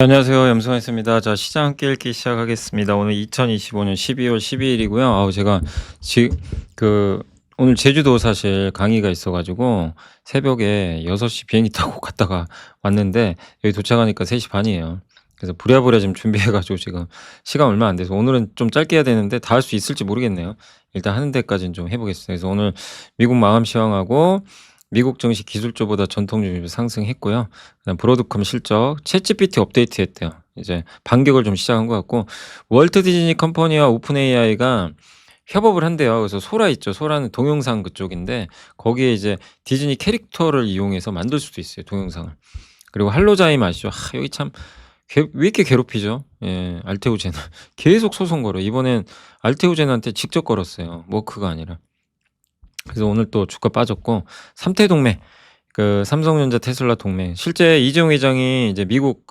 안녕하세요. 염승환입니다. 자, 시장 함께 읽기 시작하겠습니다. 오늘 2025년 12월 12일이고요. 제가 그 오늘 제주도 사실 강의가 있어가지고 새벽에 6시 비행기 타고 갔다가 왔는데 여기 도착하니까 3시 반이에요. 그래서 부랴부랴 지금 준비해가지고 지금 시간 얼마 안 돼서 오늘은 좀 짧게 해야 되는데 다 할 수 있을지 모르겠네요. 일단 하는 데까지는 좀 해보겠습니다. 그래서 오늘 미국 마감 시황하고 미국 증시 기술주보다 전통주가 상승했고요. 그다음 브로드컴 실적, 챗GPT 업데이트했대요. 이제 반격을 좀 시작한 것 같고 월트 디즈니 컴퍼니와 오픈 AI가 협업을 한대요. 그래서 소라 있죠. 소라는 동영상 그쪽인데 거기에 이제 디즈니 캐릭터를 이용해서 만들 수도 있어요. 동영상을. 그리고 할로자임 아시죠? 여기 참 왜 이렇게 괴롭히죠? 예, 알테오젠 계속 소송 걸어. 이번엔 알테오젠한테 직접 걸었어요. 워크가 아니라. 그래서 오늘 또 주가 빠졌고 삼태 동맹 그 삼성전자 테슬라 동맹 실제 이재용 회장이 이제 미국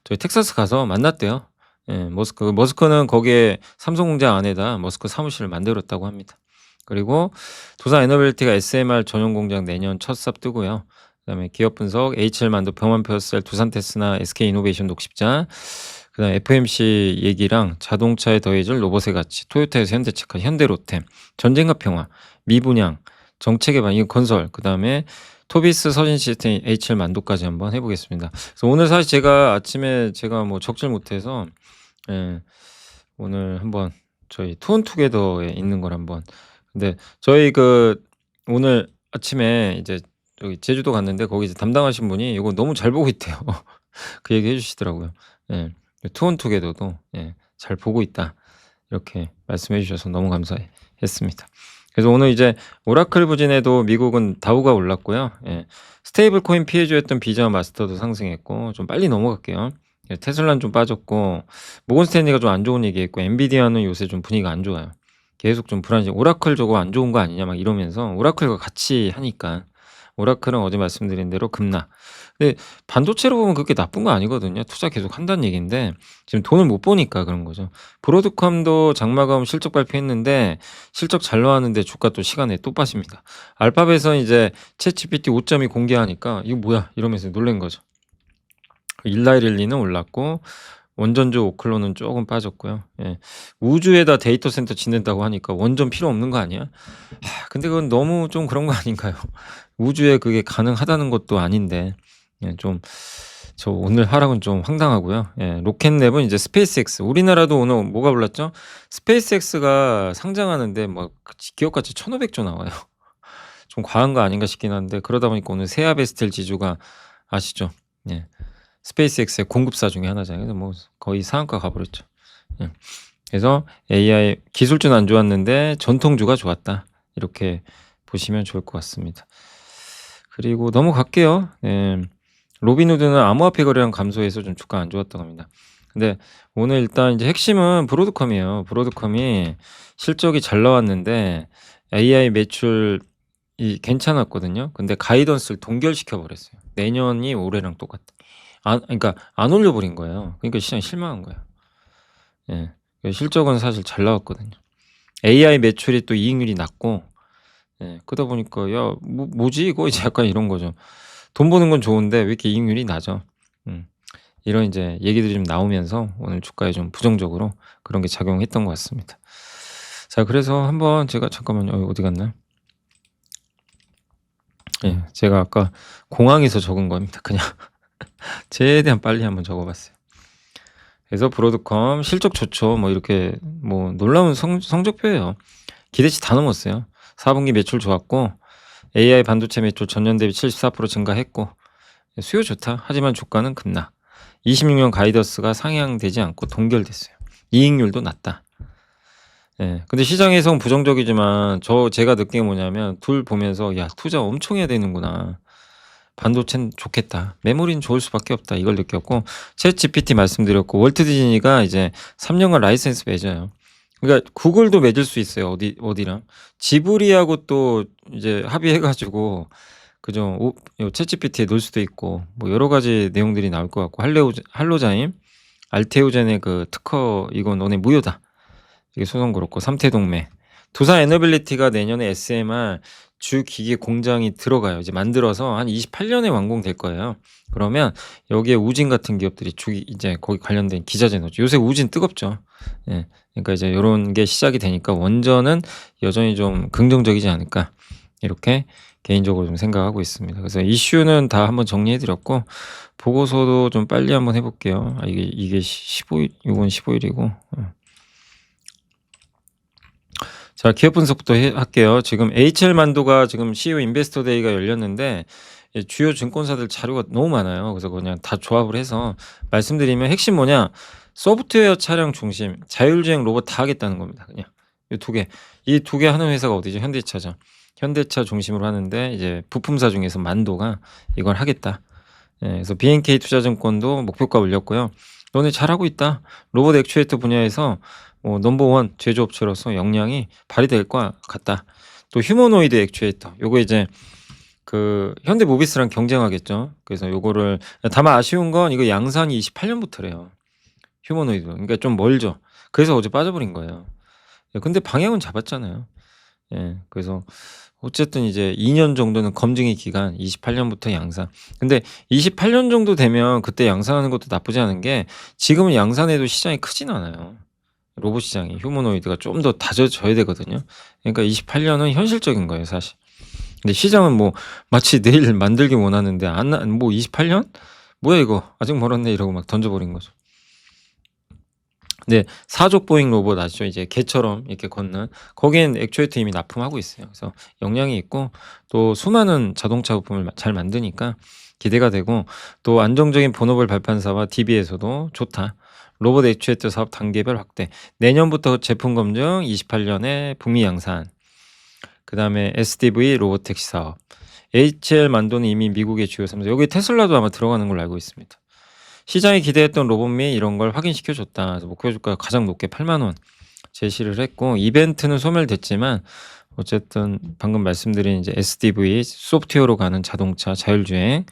저희 텍사스 가서 만났대요. 예, 머스크는 거기에 삼성 공장 안에다 머스크 사무실을 만들었다고 합니다. 그리고 두산 에너빌리티가 SMR 전용 공장 내년 첫 삽 뜨고요. 그다음에 기업 분석 HL만두 병원표셀 두산테스나 SK이노베이션 녹십자 그다음 FMC 얘기랑 자동차에 더해질 로봇의 가치 토요타에서 현대차카 현대로템 전쟁과 평화 미분양 정책의 방향 건설 그다음에 토비스 서진 시스템 HL 만도까지 한번 해보겠습니다. 그래서 오늘 사실 제가 아침에 제가 뭐 적질 못해서 예, 오늘 한번 저희 투혼투게더에 있는 걸 한번 근데 저희 오늘 아침에 이제 저기 제주도 갔는데 거기 이제 담당하신 분이 이거 너무 잘 보고 있대요. 그 얘기 해주시더라고요. 예, 투혼투게더도 예, 잘 보고 있다 이렇게 말씀해 주셔서 너무 감사했습니다. 그래서 오늘 이제 오라클 부진에도 미국은 다우가 올랐고요. 예, 스테이블 코인 피해주였던 비자와 마스터도 상승했고 좀 빨리 넘어갈게요. 예, 테슬라는 좀 빠졌고 모건스탠리가 좀 안 좋은 얘기했고 엔비디아는 요새 좀 분위기가 안 좋아요. 계속 좀 불안해. 오라클 저거 안 좋은 거 아니냐 막 이러면서 오라클과 같이 하니까 오라클은 어제 말씀드린 대로 급락. 근데 반도체로 보면 그렇게 나쁜 거 아니거든요. 투자 계속 한다는 얘기인데 지금 돈을 못 버니까 그런 거죠. 브로드컴도 장마감 실적 발표했는데 실적 잘 나왔는데 주가 또 시간에 또 빠집니다. 알파벳은 이제 챗GPT 5.2 공개하니까 이거 뭐야 이러면서 놀란 거죠. 일라이릴리는 올랐고 원전주 오클로는 조금 빠졌고요. 예. 우주에다 데이터 센터 짓는다고 하니까 원전 필요 없는 거 아니야? 근데 그건 너무 좀 그런 거 아닌가요? 우주에 그게 가능하다는 것도 아닌데 예, 저 오늘 하락은 좀 황당하고요. 예, 로켓랩은 이제 스페이스X 우리나라도 오늘 뭐가 올랐죠? 스페이스X가 상장하는데 뭐 기업가치 1,500조 나와요. 좀 과한 거 아닌가 싶긴 한데 그러다 보니까 오늘 세아베스텔 지주가 아시죠? 예. 스페이스X의 공급사 중에 하나잖아요. 그래서 뭐 거의 상한가 가버렸죠. 예. 그래서 AI 기술주는 안 좋았는데 전통주가 좋았다. 이렇게 보시면 좋을 것 같습니다. 그리고 넘어갈게요. 예. 로빈후드는 암호화폐 거래량 감소해서 좀 주가 안 좋았다고 합니다. 근데 오늘 일단 이제 핵심은 브로드컴이에요. 브로드컴이 실적이 잘 나왔는데 AI 매출이 괜찮았거든요. 근데 가이던스를 동결시켜 버렸어요. 내년이 올해랑 똑같다. 그러니까 안 올려버린 거예요. 그러니까 시장이 실망한 거예요. 예. 실적은 사실 잘 나왔거든요. AI 매출이 또 이익률이 낮고 예, 그러다 보니까 야 뭐지 이거 이제 약간 이런 거죠. 돈 버는 건 좋은데 왜 이렇게 이익률이 낮아? 이런 이제 얘기들이 좀 나오면서 오늘 주가에 좀 부정적으로 그런 게 작용했던 것 같습니다. 자, 그래서 한번 제가 잠깐만요. 어디 갔나? 예, 제가 아까 공항에서 적은 겁니다. 그냥 최대한 빨리 한번 적어봤어요. 그래서 브로드컴 실적 좋죠. 뭐 이렇게 뭐 놀라운 성적표예요. 기대치 다 넘었어요. 4분기 매출 좋았고 AI 반도체 매출 전년 대비 74% 증가했고 수요 좋다. 하지만 주가는 급락. 26년 가이더스가 상향되지 않고 동결됐어요. 이익률도 낮다. 예. 근데 시장 해석은 부정적이지만 제가 느낀 게 뭐냐면 둘 보면서 야 투자 엄청 해야 되는구나. 반도체는 좋겠다. 메모리는 좋을 수밖에 없다. 이걸 느꼈고 챗GPT 말씀드렸고 월트 디즈니가 이제 3년간 라이센스 맺어요. 그러니까 구글도 맺을 수 있어요. 어디랑 지브리하고 또 이제 합의해가지고 그죠? 챗GPT에 넣을 수도 있고 뭐 여러 가지 내용들이 나올 것 같고 할로자임, 알테오젠의 그 특허 이건 너네 무효다. 이게 소송 그렇고 삼태동맹, 두산 에너빌리티가 내년에 SMR 주 기계 공장이 들어가요. 이제 만들어서 한 28년에 완공될 거예요. 그러면 여기에 우진 같은 기업들이 이제 거기 관련된 기자재 넣죠. 요새 우진 뜨겁죠. 예. 그러니까 이제 요런 게 시작이 되니까 원전은 여전히 좀 긍정적이지 않을까. 이렇게 개인적으로 좀 생각하고 있습니다. 그래서 이슈는 다 한번 정리해 드렸고 보고서도 좀 빨리 한번 해 볼게요. 이게 15일, 요건 15일이고. 자, 기업 분석부터 할게요. 지금 HL 만도가 지금 CEO 인베스터 데이가 열렸는데 주요 증권사들 자료가 너무 많아요. 그래서 그냥 다 조합을 해서 말씀드리면 핵심 뭐냐? 소프트웨어 차량 중심, 자율주행 로봇 다 하겠다는 겁니다. 그냥 이 두 개. 이 두 개 하는 회사가 어디죠? 현대차죠. 현대차 중심으로 하는데 이제 부품사 중에서 만도가 이걸 하겠다. 예, 그래서 BNK 투자증권도 목표가 올렸고요. 너네 잘하고 있다. 로봇 액추에이터 분야에서 넘버원 제조업체로서 역량이 발휘될 것 같다. 또 휴머노이드 액추에이터. 요거 이제 그 현대모비스랑 경쟁하겠죠. 그래서 요거를 다만 아쉬운 건 이거 양산이 28년부터래요. 휴머노이드. 그러니까 좀 멀죠. 그래서 어제 빠져버린 거예요. 근데 방향은 잡았잖아요. 예. 그래서 어쨌든 이제 2년 정도는 검증의 기간, 28년부터 양산. 근데 28년 정도 되면 그때 양산하는 것도 나쁘지 않은 게 지금은 양산해도 시장이 크진 않아요. 로봇 시장이 휴머노이드가 좀 더 다져져야 되거든요. 그러니까 28년은 현실적인 거예요, 사실. 근데 시장은 뭐 마치 내일 만들기 원하는데 뭐 28년? 뭐야 이거 아직 멀었네 이러고 막 던져버린 거죠. 네, 사족 보잉 로봇 아시죠? 이제 개처럼 이렇게 걷는 거기엔 액추에이터 이미 납품하고 있어요. 그래서 역량이 있고 또 수많은 자동차 부품을 잘 만드니까 기대가 되고 또 안정적인 본업을 발판사와 DB에서도 좋다. 로봇 액추에이터 사업 단계별 확대. 내년부터 제품 검증, 28년에 북미 양산. 그다음에 SDV 로봇택시 사업. HL 만도는 이미 미국의 주요 3사. 여기 테슬라도 아마 들어가는 걸로 알고 있습니다. 시장이 기대했던 로봇 및 이런 걸 확인시켜 줬다. 그래서 목표 주가가 가장 높게 8만 원 제시를 했고 이벤트는 소멸됐지만 어쨌든 방금 말씀드린 이제 SDV 소프트웨어로 가는 자동차 자율주행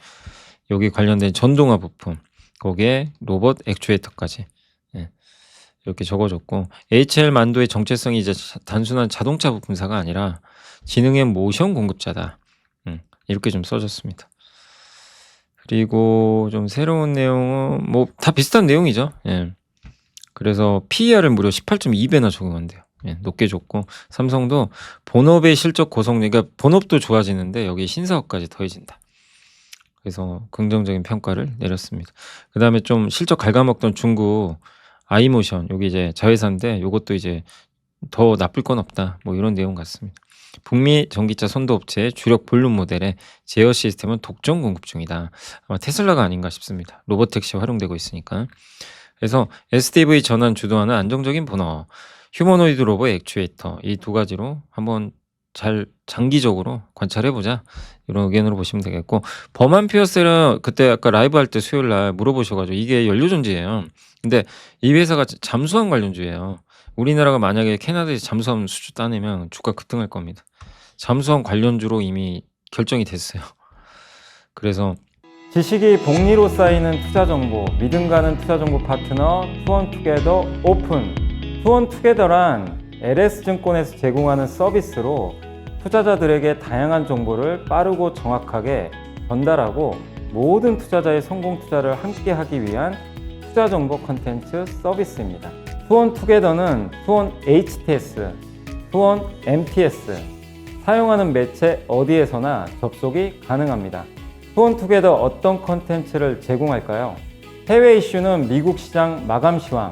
여기 관련된 전동화 부품 거기에 로봇 액추에이터까지 이렇게 적어줬고 HL 만도의 정체성이 이제 단순한 자동차 부품사가 아니라 지능형 모션 공급자다. 이렇게 좀 써줬습니다. 그리고 좀 새로운 내용은 뭐 다 비슷한 내용이죠. 예. 그래서 PER을 무려 18.2배나 적용한대요. 예, 높게 줬고 삼성도 본업의 실적 고성능, 그러니까 본업도 좋아지는데 여기 신사업까지 더해진다. 그래서 긍정적인 평가를 내렸습니다. 그 다음에 좀 실적 갉아먹던 중국 아이모션, 여기 이제 자회사인데 이것도 이제 더 나쁠 건 없다. 뭐 이런 내용 같습니다. 북미 전기차 선도업체의 주력 볼륨 모델의 제어 시스템은 독점 공급 중이다. 아마 테슬라가 아닌가 싶습니다. 로봇택시 활용되고 있으니까. 그래서 SDV 전환 주도하는 안정적인 본업, 휴머노이드 로봇 액추에이터 이 두 가지로 한번 잘 장기적으로 관찰해보자. 이런 의견으로 보시면 되겠고 범한 피어셀은 그때 아까 라이브 할 때 수요일 날 물어보셔가지고 이게 연료전지예요. 근데 이 회사가 잠수함 관련주예요. 우리나라가 만약에 캐나다에서 잠수함 수주 따내면 주가 급등할 겁니다. 잠수함 관련주로 이미 결정이 됐어요. 그래서 지식이 복리로 쌓이는 투자 정보, 믿음 가는 투자 정보 파트너 투원투게더 오픈. 투원투게더란 LS증권에서 제공하는 서비스로 투자자들에게 다양한 정보를 빠르고 정확하게 전달하고 모든 투자자의 성공 투자를 함께 하기 위한 투자 정보 컨텐츠 서비스입니다. 투원투게더는 투원 HTS, 투원 MTS, 사용하는 매체 어디에서나 접속이 가능합니다. 투원투게더 어떤 컨텐츠를 제공할까요? 해외 이슈는 미국 시장 마감 시황,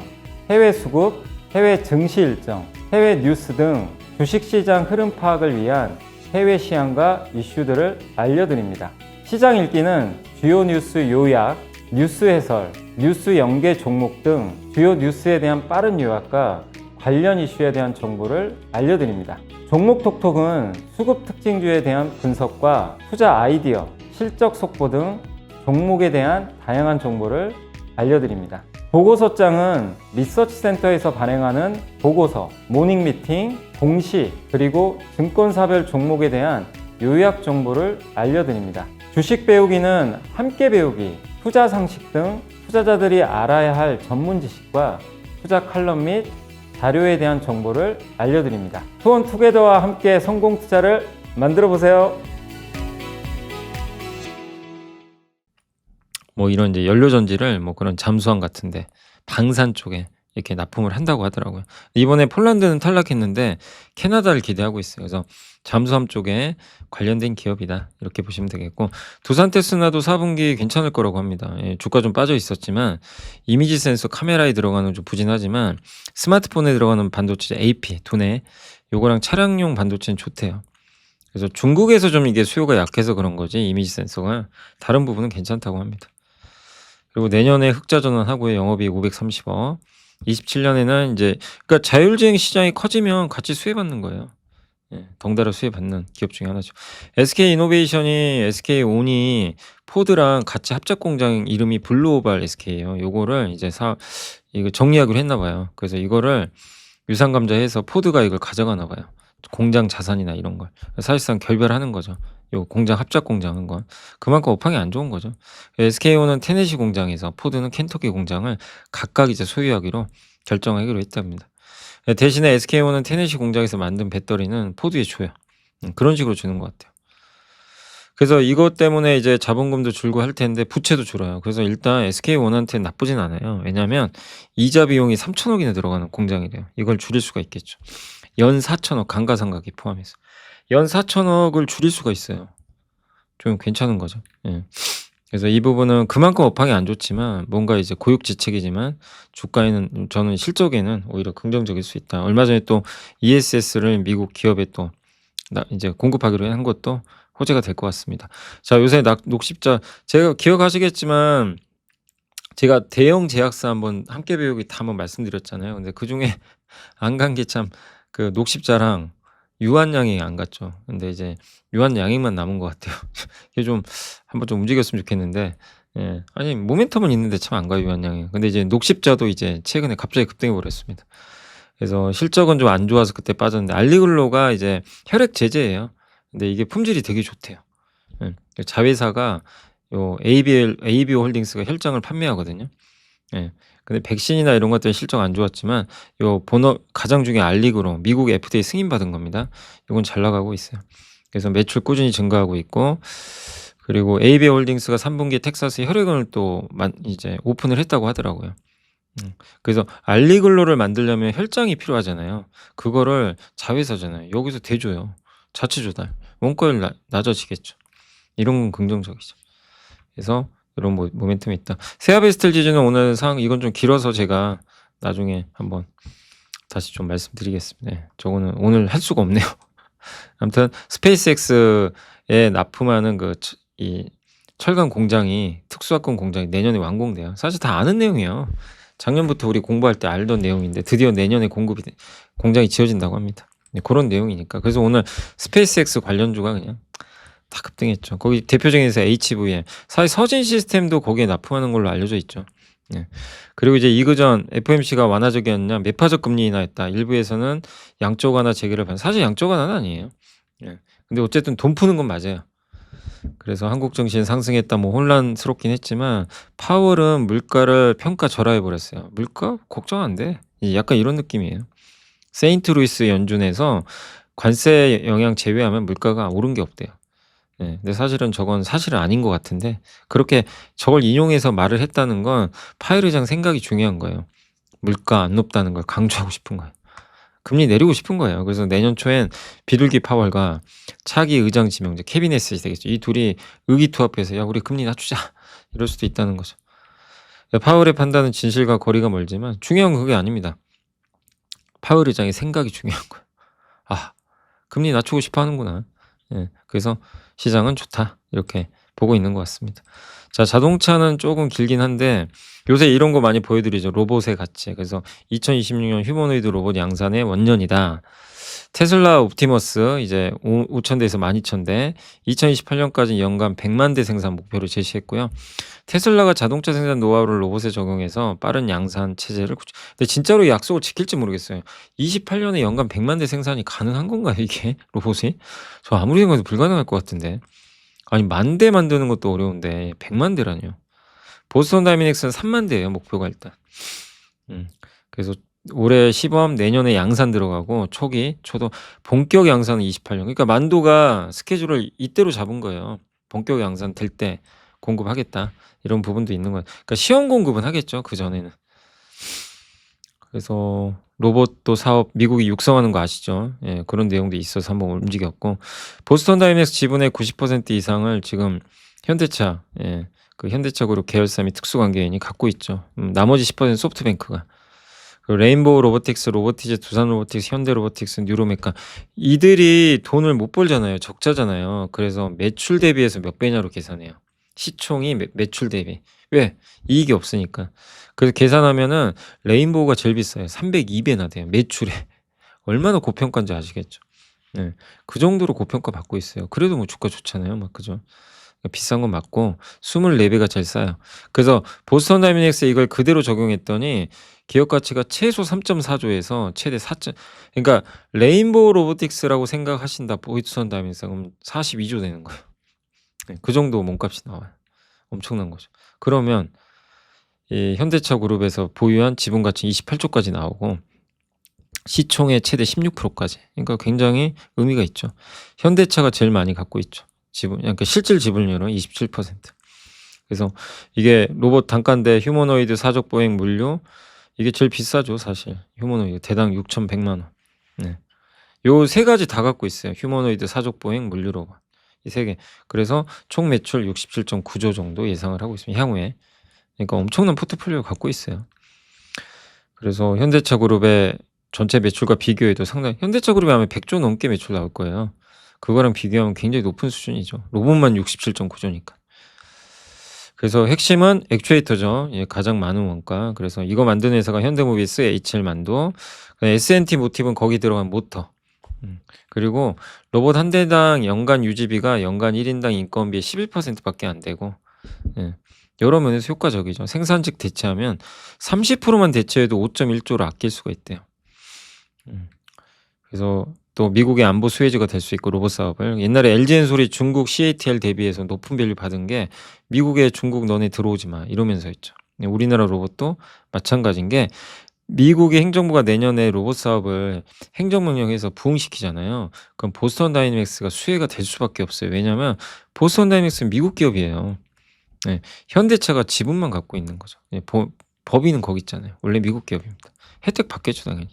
해외 수급, 해외 증시 일정, 해외 뉴스 등 주식시장 흐름 파악을 위한 해외 시황과 이슈들을 알려드립니다. 시장 읽기는 주요 뉴스 요약, 뉴스 해설, 뉴스 연계 종목 등 주요 뉴스에 대한 빠른 요약과 관련 이슈에 대한 정보를 알려드립니다. 종목 톡톡은 수급 특징주에 대한 분석과 투자 아이디어, 실적 속보 등 종목에 대한 다양한 정보를 알려드립니다. 보고서장은 리서치센터에서 발행하는 보고서, 모닝미팅, 공시, 그리고 증권사별 종목에 대한 요약 정보를 알려드립니다. 주식 배우기는 함께 배우기, 투자 상식 등 투자자들이 알아야 할 전문 지식과 투자 칼럼 및 자료에 대한 정보를 알려드립니다. 투원투게더와 함께 성공 투자를 만들어 보세요. 뭐 이런 이제 연료 전지를 뭐 그런 잠수함 같은데 방산 쪽에 이렇게 납품을 한다고 하더라고요. 이번에 폴란드는 탈락했는데 캐나다를 기대하고 있어요. 그래서 잠수함 쪽에 관련된 기업이다 이렇게 보시면 되겠고, 두산테스나도 4분기 괜찮을 거라고 합니다. 예, 주가 좀 빠져 있었지만 이미지 센서 카메라에 들어가는 좀 부진하지만 스마트폰에 들어가는 반도체 AP 두뇌 요거랑 차량용 반도체는 좋대요. 그래서 중국에서 좀 이게 수요가 약해서 그런 거지, 이미지 센서가 다른 부분은 괜찮다고 합니다. 그리고 내년에 흑자 전환하고요. 영업이익 530억. 27년에는 이제 그러니까 자율주행 시장이 커지면 같이 수혜받는 거예요. 예, 덩달아 수혜받는 기업 중에 하나죠. SK 이노베이션이 SK 온이 포드랑 같이 합작 공장 이름이 블루오발 SK예요. 요거를 이제 이거 정리하기로 했나 봐요. 그래서 이거를 유상감자해서 포드가 이걸 가져가나 봐요. 공장 자산이나 이런 걸. 사실상 결별하는 거죠. 요 공장 합작 공장한 건. 그만큼 업황이 안 좋은 거죠. SK온은 테네시 공장에서 포드는 켄터키 공장을 각각 이제 소유하기로 결정하기로 했답니다. 대신에 SK온은 테네시 공장에서 만든 배터리는 포드에 줘요. 그런 식으로 주는 것 같아요. 그래서 이것 때문에 이제 자본금도 줄고 할 텐데 부채도 줄어요. 그래서 일단 SK온한테 나쁘진 않아요. 왜냐하면 이자 비용이 3천억이나 들어가는 공장이래요. 이걸 줄일 수가 있겠죠. 연 4천억 감가상각이 포함해서 연 4천억을 줄일 수가 있어요. 좀 괜찮은 거죠. 예. 그래서 이 부분은 그만큼 업황이 안 좋지만 뭔가 이제 고육지책이지만 주가에는 저는 실적에는 오히려 긍정적일 수 있다. 얼마 전에 또 ESS를 미국 기업에 또 이제 공급하기로 한 것도 호재가 될 것 같습니다. 자, 요새 녹십자 제가 기억하시겠지만 제가 대형 제약사 한번 함께 배우기 다 한번 말씀드렸잖아요. 근데 그 중에 안 간 게 참 그 녹십자랑 유한양행이 안 갔죠. 근데 이제 유한양행만 남은 것 같아요. 이게 좀 한번 좀 움직였으면 좋겠는데, 예. 아니 모멘텀은 있는데 참 안 가요, 유한양행. 근데 이제 녹십자도 이제 최근에 갑자기 급등해 버렸습니다. 그래서 실적은 좀 안 좋아서 그때 빠졌는데, 알리글로가 이제 혈액 제제예요. 근데 이게 품질이 되게 좋대요. 예. 자회사가 요 ABO 홀딩스가 혈장을 판매하거든요. 예. 근데 백신이나 이런 것들은 실적 안 좋았지만 요 본업 가장 중요한 알리그로 미국 FDA 승인받은 겁니다. 요건 잘 나가고 있어요. 그래서 매출 꾸준히 증가하고 있고, 그리고 ABO 홀딩스가 3분기에 텍사스 혈액원을 또 이제 오픈을 했다고 하더라고요. 그래서 알리글로를 만들려면 혈장이 필요하잖아요. 그거를 자회사잖아요. 여기서 대줘요. 자체 조달. 원가율 낮아지겠죠. 이런 건 긍정적이죠. 그래서 이런 모멘텀이 있다. 세아베스텔 지주는 오늘 이건 좀 길어서 제가 나중에 한번 다시 좀 말씀드리겠습니다. 네, 저거는 오늘 할 수가 없네요. 아무튼 스페이스X에 납품하는 이 철강 공장이, 특수화권 공장이 내년에 완공돼요. 사실 다 아는 내용이에요. 작년부터 우리 공부할 때 알던 내용인데 드디어 내년에 공장이 지어진다고 합니다. 네, 그런 내용이니까. 그래서 오늘 스페이스X 관련주가 그냥 다 급등했죠. 거기 대표적인 회사 HVM, 사실 서진 시스템도 거기에 납품하는 걸로 알려져 있죠. 예. 그리고 이제 이그전 FOMC가 완화적이었냐, 매파적 금리 인하했다. 일부에서는 양적 완화 재개를 사실 양적 완화는 아니에요. 예. 근데 어쨌든 돈 푸는 건 맞아요. 그래서 한국 증시는 상승했다, 뭐 혼란스럽긴 했지만 파월은 물가를 평가 절하해 버렸어요. 물가 걱정 안 돼. 약간 이런 느낌이에요. 세인트루이스 연준에서 관세 영향 제외하면 물가가 오른 게 없대요. 네, 근데 사실은 저건 사실은 아닌 것 같은데 그렇게 저걸 인용해서 말을 했다는 건 파웰 의장 생각이 중요한 거예요. 물가 안 높다는 걸 강조하고 싶은 거예요. 금리 내리고 싶은 거예요. 그래서 내년 초엔 비둘기 파월과 차기 의장 지명자 캐비넷이 되겠죠. 이 둘이 의기투합해서 야 우리 금리 낮추자 이럴 수도 있다는 거죠. 파월의 판단은 진실과 거리가 멀지만 중요한 건 그게 아닙니다. 파월 의장의 생각이 중요한 거예요. 아, 금리 낮추고 싶어 하는구나. 예, 그래서 시장은 좋다 이렇게 보고 있는 것 같습니다. 자, 자동차는 조금 길긴 한데 요새 이런 거 많이 보여드리죠. 로봇의 가치. 그래서 2026년 휴머노이드 로봇 양산의 원년이다. 테슬라 옵티머스 이제 5,000대에서 12,000대, 2028년까지 연간 100만 대 생산 목표를 제시했고요. 테슬라가 자동차 생산 노하우를 로봇에 적용해서 빠른 양산 체제를 근데 진짜로 약속을 지킬지 모르겠어요. 28년에 연간 100만 대 생산이 가능한 건가요, 이게 로봇이? 저 아무리 생각해도 불가능할 것 같은데. 아니 10,000대 만드는 것도 어려운데 100만 대라뇨. 보스턴 다이내믹스는 3만 대예요, 목표가 일단. 그래서 올해 시범, 내년에 양산 들어가고 초도 본격 양산은 28년. 그러니까 만도가 스케줄을 이때로 잡은 거예요. 본격 양산 될 때 공급하겠다. 이런 부분도 있는 거예요. 그러니까 시험 공급은 하겠죠. 그전에는. 그래서 로봇도 사업 미국이 육성하는 거 아시죠? 예, 그런 내용도 있어서 한번 움직였고 보스턴 다이내믹스 지분의 90% 이상을 지금 현대차, 예, 그 현대차 그룹 계열사 및 특수관계인이 갖고 있죠. 나머지 10% 소프트뱅크가. 그리고 레인보우 로보틱스, 로보티즈, 두산 로보틱스, 현대 로보틱스, 뉴로메카 이들이 돈을 못 벌잖아요. 적자잖아요. 그래서 매출 대비해서 몇 배냐로 계산해요. 시총이 매출 대비. 왜? 이익이 없으니까. 그래서 계산하면은 레인보우가 제일 비싸요. 302배나 돼요. 매출에. 얼마나 고평가인지 아시겠죠? 네. 그 정도로 고평가 받고 있어요. 그래도 뭐 주가 좋잖아요. 막 그죠? 비싼 건 맞고 24배가 제일 싸요. 그래서 보스턴 다이내믹스 이걸 그대로 적용했더니 기업 가치가 최소 3.4조에서 최대 4점. 그러니까 레인보우 로보틱스라고 생각하신다. 보스턴 다이내믹스 그럼 42조 되는 거예요. 네, 그 정도 몸값이 나와요. 엄청난 거죠. 그러면 이 현대차 그룹에서 보유한 지분 가치 28조까지 나오고 시총의 최대 16%까지. 그러니까 굉장히 의미가 있죠. 현대차가 제일 많이 갖고 있죠. 지분, 그러니까 실질 지분율은 27%. 그래서 이게 로봇 단가인데 휴머노이드 사족 보행 물류 이게 제일 비싸죠, 사실. 휴머노이드 대당 6,100만 원. 네. 요 세 가지 다 갖고 있어요. 휴머노이드 사족 보행 물류 로봇. 이 세 개. 그래서 총 매출 67.9조 정도 예상을 하고 있습니다. 향후에. 그러니까 엄청난 포트폴리오를 갖고 있어요. 그래서 현대차 그룹의 전체 매출과 비교해도 상당히 현대차 그룹이 아마 100조 넘게 매출 나올 거예요. 그거랑 비교하면 굉장히 높은 수준이죠. 로봇만 67.9조니까. 그래서 핵심은 액추에이터죠. 예, 가장 많은 원가. 그래서 이거 만드는 회사가 현대모비스, HL만도, S&T 모티브는 거기 들어간 모터. 그리고 로봇 한 대당 연간 유지비가 연간 1인당 인건비의 11%밖에 안 되고, 예, 여러 면에서 효과적이죠. 생산직 대체하면 30%만 대체해도 5.1조를 아낄 수가 있대요. 그래서 또 미국의 안보 수혜지가 될 수 있고 로봇 사업을 옛날에 LG엔솔이 중국 CATL 대비해서 높은 밸류 받은 게 미국에 중국 너네 들어오지 마 이러면서였죠. 우리나라 로봇도 마찬가지인 게 미국의 행정부가 내년에 로봇 사업을 행정명령해서 부응시키잖아요. 그럼 보스턴 다이내믹스가 수혜가 될 수밖에 없어요. 왜냐하면 보스턴 다이내믹스는 미국 기업이에요. 네, 현대차가 지분만 갖고 있는 거죠. 네, 법인은 거기 있잖아요. 원래 미국 기업입니다. 혜택 받겠죠 당연히.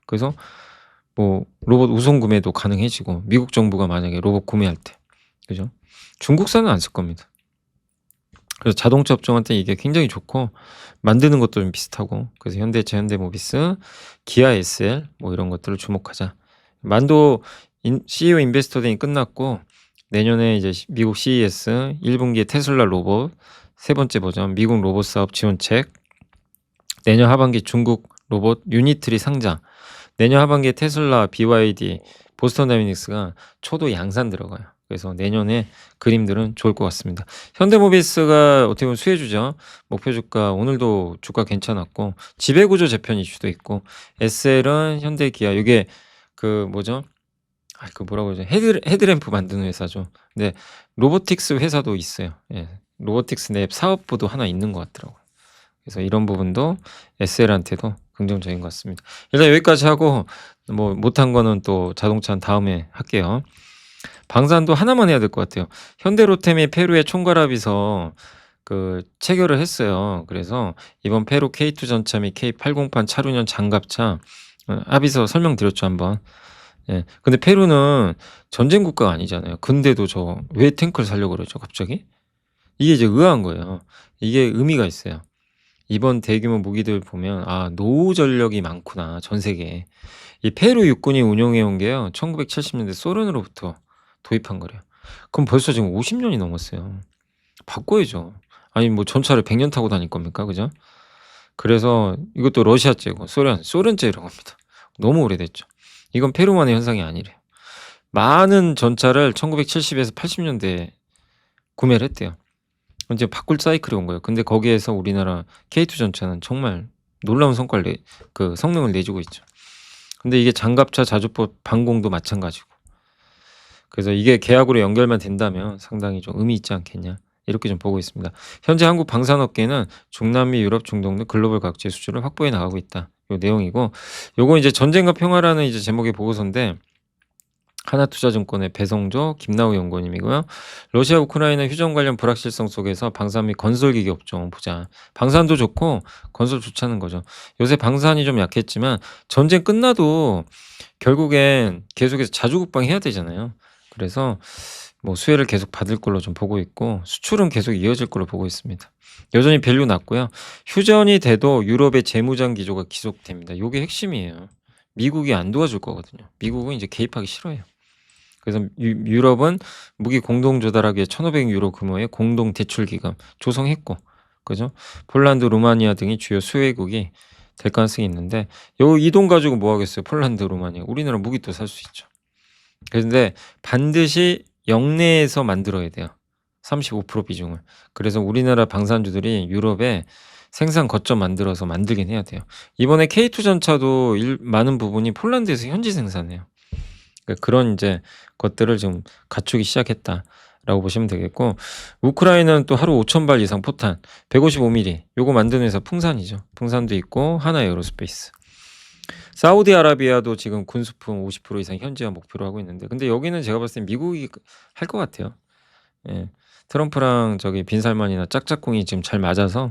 그래서 뭐 로봇 우선 구매도 가능해지고 미국 정부가 만약에 로봇 구매할 때 그죠? 중국산은 안 쓸 겁니다. 그래서 자동차 업종한테 이게 굉장히 좋고 만드는 것도 좀 비슷하고 그래서 현대차, 현대모비스, 기아 SL 뭐 이런 것들을 주목하자. 만도 CEO 인베스터 데이 끝났고 내년에 이제 미국 CES 1분기에 테슬라 로봇 세 번째 버전 미국 로봇 사업 지원책 내년 하반기 중국 로봇 유니트리 상장 내년 하반기에 테슬라, BYD, 보스턴 다이내믹스가 초도 양산 들어가요. 그래서 내년에 그림들은 좋을 것 같습니다. 현대모비스가 어떻게 보면 수혜주죠. 목표 주가 오늘도 주가 괜찮았고 지배구조 재편 이슈도 있고 SL은 현대기아 이게 그 뭐죠? 그 뭐라고 하죠? 헤드램프 만드는 회사죠. 근데 로보틱스 회사도 있어요. 예. 로보틱스 내 사업부도 하나 있는 것 같더라고요. 그래서 이런 부분도 SL한테도 긍정적인 것 같습니다. 일단 여기까지 하고 뭐 못한 거는 또 자동차는 다음에 할게요. 방산도 하나만 해야 될 것 같아요. 현대로템이 페루에 총괄합의서 그 체결을 했어요. 그래서 이번 페루 K2 전차 및 K808 차륜형 장갑차 합의서 설명드렸죠 한번. 예. 근데 페루는 전쟁 국가가 아니잖아요. 근데도 저 왜 탱크를 사려고 그러죠 갑자기? 이게 이제 의아한 거예요. 이게 의미가 있어요. 이번 대규모 무기들 보면 노후 전력이 많구나 전 세계에. 이 페루 육군이 운용해 온 게요 1970년대 소련으로부터 도입한 거래요. 그럼 벌써 지금 50년이 넘었어요. 바꿔야죠. 아니 뭐 전차를 100년 타고 다닐 겁니까 그죠? 그래서 이것도 러시아제고 소련제 이런 겁니다. 너무 오래됐죠. 이건 페루만의 현상이 아니래요. 많은 전차를 1970에서 80년대에 구매를 했대요. 이제 바꿀 사이클이 온 거예요. 근데 거기에서 우리나라 K2 전차는 정말 놀라운 성과를 성능을 내주고 있죠. 근데 이게 장갑차 자주포 방공도 마찬가지고. 그래서 이게 계약으로 연결만 된다면 상당히 좀 의미 있지 않겠냐. 이렇게 좀 보고 있습니다. 현재 한국 방산업계는 중남미, 유럽, 중동 등 글로벌 각지의 수주를 확보해 나가고 있다. 요 내용이고 요거 이제 전쟁과 평화라는 이제 제목의 보고서인데 하나투자증권의 배성조, 김나우 연구원님이고요. 러시아 우크라이나 휴전 관련 불확실성 속에서 방산 및 건설기기 업종 보자. 방산도 좋고 건설 좋다는 거죠. 요새 방산이 좀 약했지만 전쟁 끝나도 결국엔 계속해서 자주국방 해야 되잖아요. 그래서 뭐 수혜를 계속 받을 걸로 좀 보고 있고 수출은 계속 이어질 걸로 보고 있습니다. 여전히 밸류 낮고요. 휴전이 돼도 유럽의 재무장 기조가 지속됩니다. 요게 핵심이에요. 미국이 안 도와줄 거거든요. 미국은 이제 개입하기 싫어해요. 그래서 유럽은 무기 공동 조달하기에 1,500유로 규모의 공동 대출 기금 조성했고, 그죠? 폴란드, 루마니아 등이 주요 수혜국이 될 가능성이 있는데, 이 돈 가지고 뭐 하겠어요? 폴란드, 루마니아. 우리나라 무기도 살 수 있죠. 그런데 반드시 영내에서 만들어야 돼요. 35% 비중을. 그래서 우리나라 방산주들이 유럽에 생산 거점 만들어서 만들긴 해야 돼요. 이번에 K2 전차도 많은 부분이 폴란드에서 현지 생산해요. 그런 이제 것들을 좀 갖추기 시작했다라고 보시면 되겠고, 우크라이나는 또 하루 5,000발 이상 포탄 155mm 요거 만드는 회사 풍산이죠. 풍산도 있고 하나 에어로스페이스. 사우디아라비아도 지금 군수품 50% 이상 현지화 목표로 하고 있는데, 근데 여기는 제가 봤을 때 미국이 할 것 같아요. 예. 트럼프랑 저기 빈살만이나 짝짝꿍이 지금 잘 맞아서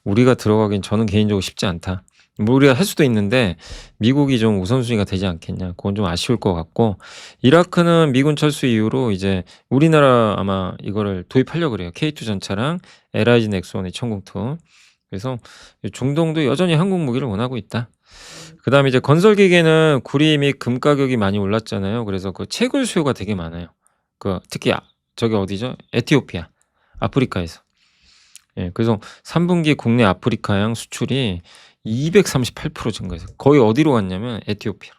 우리가 들어가긴 저는 개인적으로 쉽지 않다. 뭐 우리가 할 수도 있는데 미국이 좀 우선순위가 되지 않겠냐. 그건 좀 아쉬울 것 같고, 이라크는 미군 철수 이후로 이제 우리나라 아마 이거를 도입하려고 그래요. K2 전차랑 LIG 넥스원의 천공투. 그래서 중동도 여전히 한국 무기를 원하고 있다. 그다음에 이제 건설 기계는 구리 및 금 가격이 많이 올랐잖아요. 그래서 그 채굴 수요가 되게 많아요. 그 특히 저기 어디죠? 에티오피아, 아프리카에서. 예, 그래서 3분기 국내 아프리카양 수출이 238% 증가해서 거의 어디로 갔냐면 에티오피아로.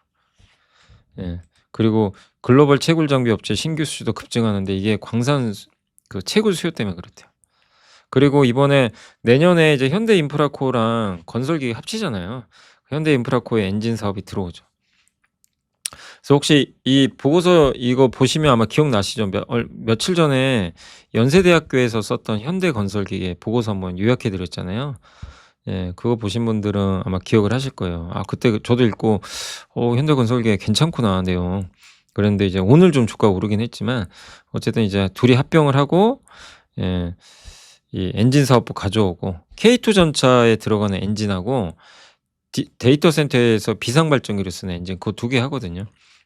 예. 그리고 글로벌 채굴 장비 업체 신규 수주도 급증하는데 이게 광산 그 채굴 수요 때문에 그렇대요. 그리고 이번에 내년에 이제 현대인프라코랑 건설기계 합치잖아요. 현대인프라코의 엔진 사업이 들어오죠. 그래서 혹시 이 보고서 이거 보시면 아마 기억나시죠? 며칠 전에 연세대학교에서 썼던 현대건설기계 보고서 한번 요약해 드렸잖아요. 예, 그거 보신 분들은 아마 기억을 하실 거예요. 아, 그때 저도 읽고 현대건설기계 괜찮구나 내용. 그런데 이제 오늘 좀 주가가 오르긴 했지만 어쨌든 이제 둘이 합병을 하고, 예, 이 엔진 사업부 가져오고 K2 전차에 들어가는 엔진하고 데이터 센터에서 비상 발전기를 쓰는 엔진 그 두 개 하거든요.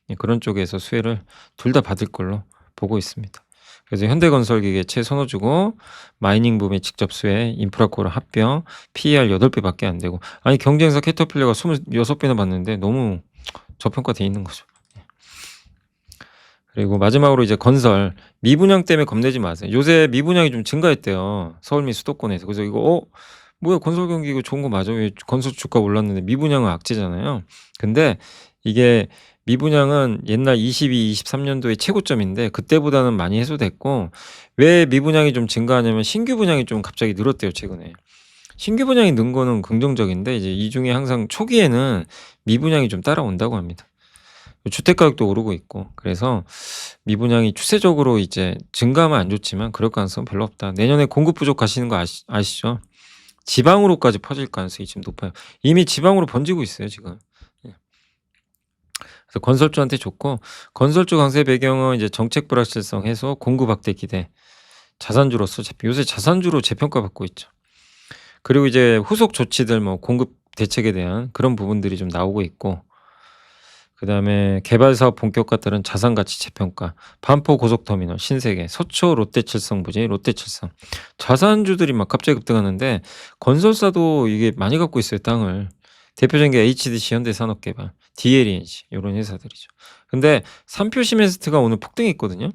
예, 그런 쪽에서 수혜를 둘 다 받을 걸로 보고 있습니다. 그래서 현대건설기계 최선호 주고 마이닝 붐의 직접 수혜, 인프라코랑 합병, PER 8배밖에 안 되고, 아니 경쟁사 캐터필러가 26배나 받는데 너무 저평가돼 있는 거죠. 그리고 마지막으로 이제 건설 미분양 때문에 겁내지 마세요. 요새 미분양이 좀 증가했대요. 서울 및 수도권에서. 그래서 이거 뭐야, 건설 경기 이거 좋은 거 맞아? 왜 건설 주가 올랐는데 미분양은 악재잖아요. 근데 이게 미분양은 옛날 22, 23년도의 최고점인데 그때보다는 많이 해소됐고, 왜 미분양이 좀 증가하냐면 신규 분양이 좀 갑자기 늘었대요, 최근에. 신규 분양이 는 거는 긍정적인데 이제 이 중에 항상 초기에는 미분양이 좀 따라온다고 합니다. 주택 가격도 오르고 있고, 그래서 미분양이 추세적으로 이제 증가하면 안 좋지만 그럴 가능성은 별로 없다. 내년에 공급 부족하시는 거 아시죠? 지방으로까지 퍼질 가능성이 지금 높아요. 이미 지방으로 번지고 있어요, 지금. 예. 그래서 건설주한테 좋고, 건설주 강세 배경은 이제 정책 불확실성 해소, 공급 확대 기대, 자산주로서 요새 자산주로 재평가 받고 있죠. 그리고 이제 후속 조치들 뭐 공급 대책에 대한 그런 부분들이 좀 나오고 있고, 그다음에 개발 사업 본격화 따른 자산 가치 재평가, 반포 고속터미널, 신세계, 서초 롯데칠성 부지, 롯데칠성. 자산주들이 막 갑자기 급등하는데 건설사도 이게 많이 갖고 있어요, 땅을. 대표적인 게 HDC 현대산업개발, DLENG 이런 회사들이죠. 근데 삼표 시멘트가 오늘 폭등했거든요.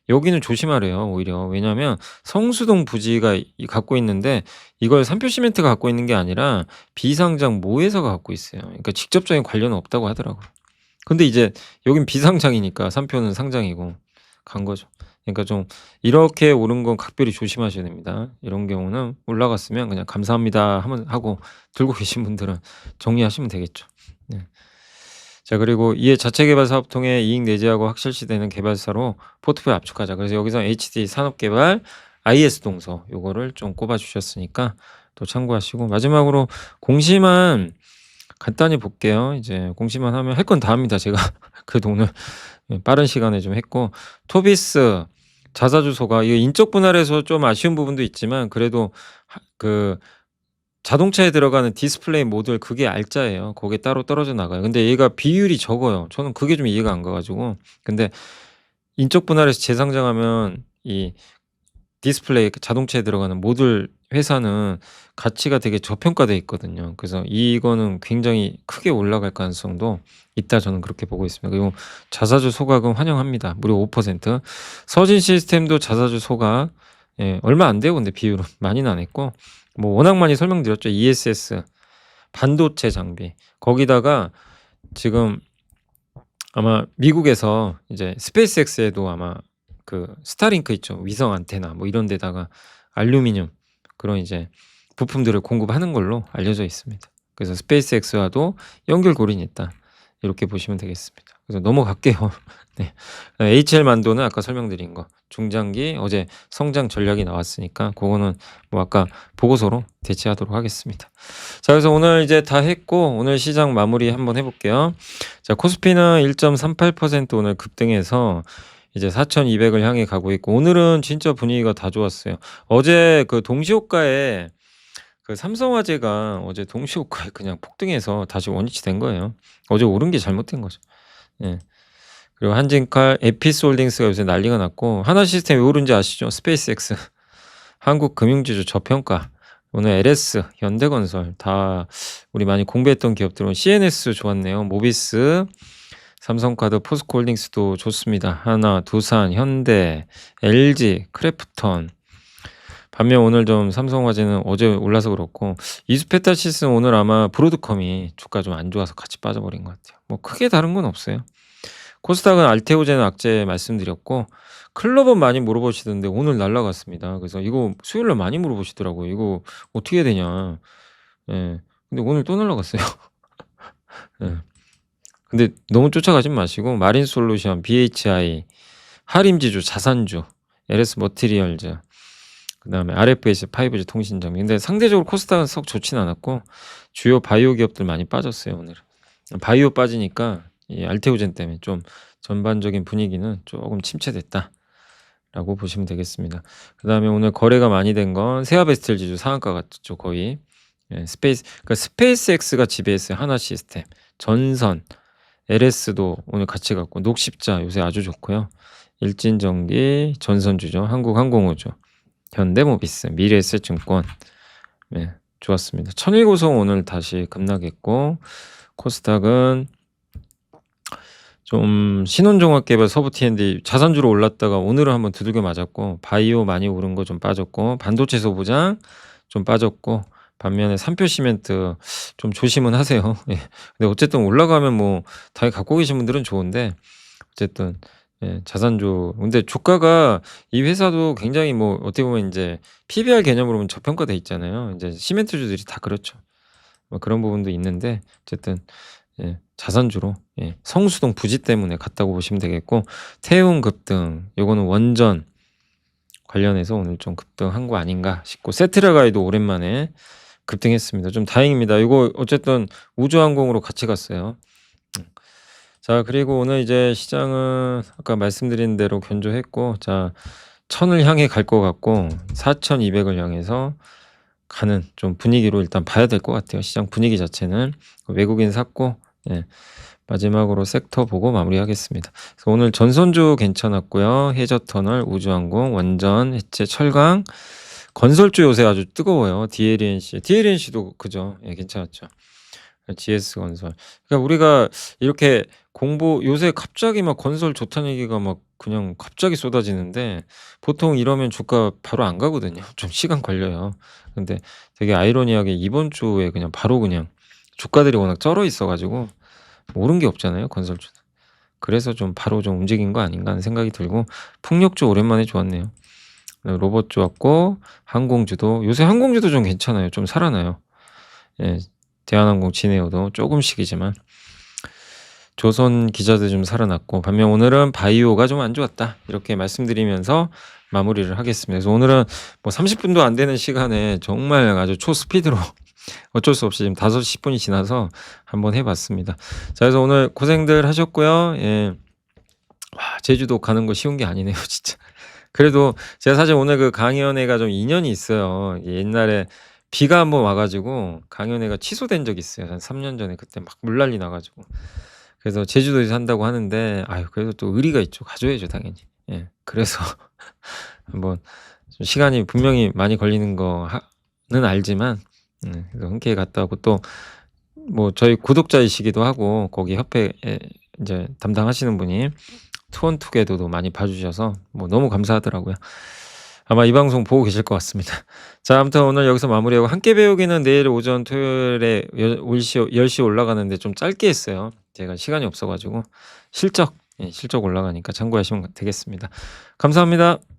여기는 조심하래요, 오히려. 왜냐하면 성수동 부지가 갖고 있는데 이걸 삼표 시멘트가 갖고 있는 게 아니라 비상장 모회사가 갖고 있어요. 그러니까 직접적인 관련은 없다고 하더라고요. 근데 이제 여긴 비상장이니까 삼표는 상장이고 간 거죠. 그러니까 좀 이렇게 오른 건 각별히 조심하셔야 됩니다. 이런 경우는 올라갔으면 그냥 감사합니다 하고 들고 계신 분들은 정리하시면 되겠죠. 네. 자, 그리고 이에 자체 개발 사업 통해 이익 내재하고 확실시되는 개발사로 포트폴리오 압축하자. 그래서 여기서 HD 산업개발, IS 동서 요거를 좀 꼽아 주셨으니까 또 참고하시고, 마지막으로 공시만 간단히 볼게요. 이제 공시만 하면 할 건 다 합니다 제가. 그래도 오늘 빠른 시간에 좀 했고 토비스 자사주소가 이게 인적 분할에서 좀 아쉬운 부분도 있지만 그래도 그 자동차에 들어가는 디스플레이 모듈 그게 알짜예요. 거기에 따로 떨어져 나가요. 근데 얘가 비율이 적어요. 저는 그게 좀 이해가 안 가 가지고. 근데 인적 분할에서 재상장하면 이 디스플레이 자동차에 들어가는 모듈 회사는 가치가 되게 저평가돼 있거든요. 그래서 이거는 굉장히 크게 올라갈 가능성도 있다 저는 그렇게 보고 있습니다. 그리고 자사주 소각은 환영합니다. 무려 5%. 서진 시스템도 자사주 소각 얼마 안 돼요. 근데 비율은 많이는 안 했고 뭐 워낙 많이 설명드렸죠. ESS 반도체 장비 거기다가 지금 아마 미국에서 이제 스페이스X에도 아마 그 스타링크 있죠. 위성 안테나 뭐 이런 데다가 알루미늄 그런 이제 부품들을 공급하는 걸로 알려져 있습니다. 그래서 스페이스X와도 연결고리는 있다. 이렇게 보시면 되겠습니다. 그래서 넘어갈게요. 네. HL만도는 아까 설명드린 거 중장기 어제 성장 전략이 나왔으니까 그거는 뭐 아까 보고서로 대체하도록 하겠습니다. 자, 그래서 오늘 이제 다 했고 오늘 시장 마무리 한번 해볼게요. 자, 코스피는 1.38% 오늘 급등해서 이제 4,200을 향해 가고 있고 오늘은 진짜 분위기가 다 좋았어요. 어제 그 동시호가에 그 삼성화재가 어제 동시호가에 그냥 폭등해서 다시 원위치 된 거예요. 어제 오른 게 잘못된 거죠. 예. 그리고 한진칼, 에피스홀딩스가 요새 난리가 났고 하나시스템 왜 오른지 아시죠? 스페이스X, 한국금융지주 저평가, 오늘 LS, 현대건설 다 우리 많이 공부했던 기업들은 CNS 좋았네요. 모비스, 삼성카드, 포스코홀딩스도 좋습니다. 하나, 두산, 현대, LG, 크래프톤. 반면 오늘 좀 삼성화재는 어제 올라서 그렇고 이스페타시스는 오늘 아마 브로드컴이 주가 좀 안 좋아서 같이 빠져버린 것 같아요. 뭐 크게 다른 건 없어요. 코스닥은 알테오제는 악재 말씀드렸고 클럽은 많이 물어보시던데 오늘 날라갔습니다. 그래서 이거 수요일날 많이 물어보시더라고요. 이거 어떻게 해야 되냐. 예. 근데 오늘 또 날라갔어요. 예. 근데 너무 쫓아가지 마시고 마린솔루션, BHI, 하림지주, 자산주, LS 머티리얼즈, 그다음에 RFS, 5G 통신장비. 근데 상대적으로 코스닥은 썩 좋진 않았고 주요 바이오 기업들 많이 빠졌어요 오늘. 바이오 빠지니까 이 알테오젠 때문에 좀 전반적인 분위기는 조금 침체됐다라고 보시면 되겠습니다. 그다음에 오늘 거래가 많이 된 건 세아베스텔 지주 상한가 같죠 거의. 예, 그러니까 스페이스X가 지배했어요. 하나시스템, 전선, LS도 오늘 같이 갔고 녹십자 요새 아주 좋고요. 일진전기, 전선주죠. 한국항공우주, 현대모비스, 미래에셋증권 네, 좋았습니다. 천일고성 오늘 다시 급락했고 코스닥은 좀 신혼종합개발, 서부 T&D 자산주로 올랐다가 오늘은 한번 두들겨 맞았고 바이오 많이 오른 거 좀 빠졌고 반도체 소부장 좀 빠졌고 반면에 삼표 시멘트 좀 조심은 하세요. 예. 근데 어쨌든 올라가면 뭐 다 갖고 계신 분들은 좋은데 어쨌든 예, 자산주. 근데 주가가 이 회사도 굉장히 뭐 어떻게 보면 이제 PBR 개념으로 보면 저평가돼 있잖아요. 이제 시멘트주들이 다 그렇죠. 뭐 그런 부분도 있는데 어쨌든 예, 자산주로 예, 성수동 부지 때문에 갔다고 보시면 되겠고 태움 급등 요거는 원전 관련해서 오늘 좀 급등한 거 아닌가 싶고 세트라가이도 오랜만에 급등했습니다. 좀 다행입니다. 이거 어쨌든 우주항공으로 같이 갔어요. 자, 그리고 오늘 이제 시장은 아까 말씀드린 대로 견조했고 자 1000을 향해 갈 것 같고 4200을 향해서 가는 좀 분위기로 일단 봐야 될 것 같아요. 시장 분위기 자체는 외국인 샀고 예, 마지막으로 섹터 보고 마무리하겠습니다. 그래서 오늘 전선주 괜찮았고요. 해저터널, 우주항공, 원전, 해체, 철강, 건설주 요새 아주 뜨거워요. DLNC도 그죠? 예, 괜찮았죠. GS건설. 그러니까 우리가 이렇게 요새 갑자기 막 건설 좋다는 얘기가 막 그냥 갑자기 쏟아지는데 보통 이러면 주가 바로 안 가거든요. 좀 시간 걸려요. 근데 되게 아이러니하게 이번 주에 그냥 바로 그냥 주가들이 워낙 쩔어 있어가지고 오른 게 없잖아요. 건설주는. 그래서 좀 바로 좀 움직인 거 아닌가 하는 생각이 들고 풍력주 오랜만에 좋았네요. 로봇 좋았고 항공주도 요새 항공주도 좀 괜찮아요. 좀 살아나요. 예, 대한항공, 진에어도 조금씩이지만 조선 기자들 좀 살아났고 반면 오늘은 바이오가 좀 안 좋았다 이렇게 말씀드리면서 마무리를 하겠습니다. 그래서 오늘은 뭐 30분도 안 되는 시간에 정말 아주 초스피드로 어쩔 수 없이 지금 5시 10분이 지나서 한번 해 봤습니다. 자 그래서 오늘 고생들 하셨고요. 예. 와 제주도 가는 거 쉬운 게 아니네요 진짜. 그래도 제가 사실 오늘 그 강연회가 좀 인연이 있어요. 옛날에 비가 한번 와 가지고 강연회가 취소된 적이 있어요. 한 3년 전에 그때 막 물난리 나 가지고. 그래서 제주도에서 한다고 하는데 아유 그래도 또 의리가 있죠. 가줘야죠 당연히. 예. 그래서 한번 좀 시간이 분명히 많이 걸리는 거는 알지만 그래서 흔쾌히 갔다 오고 또 뭐 저희 구독자이시기도 하고 거기 협회에 인제 담당하시는 분이 투원투게더도 많이 봐 주셔서 뭐 너무 감사하더라고요. 아마 이 방송 보고 계실 것 같습니다. 자 아무튼 오늘 여기서 마무리하고 함께 배우기는 내일 오전 토요일에 10시 올라가는데 좀 짧게 했어요. 제가 시간이 없어 가지고 실적 올라가니까 참고하시면 되겠습니다. 감사합니다.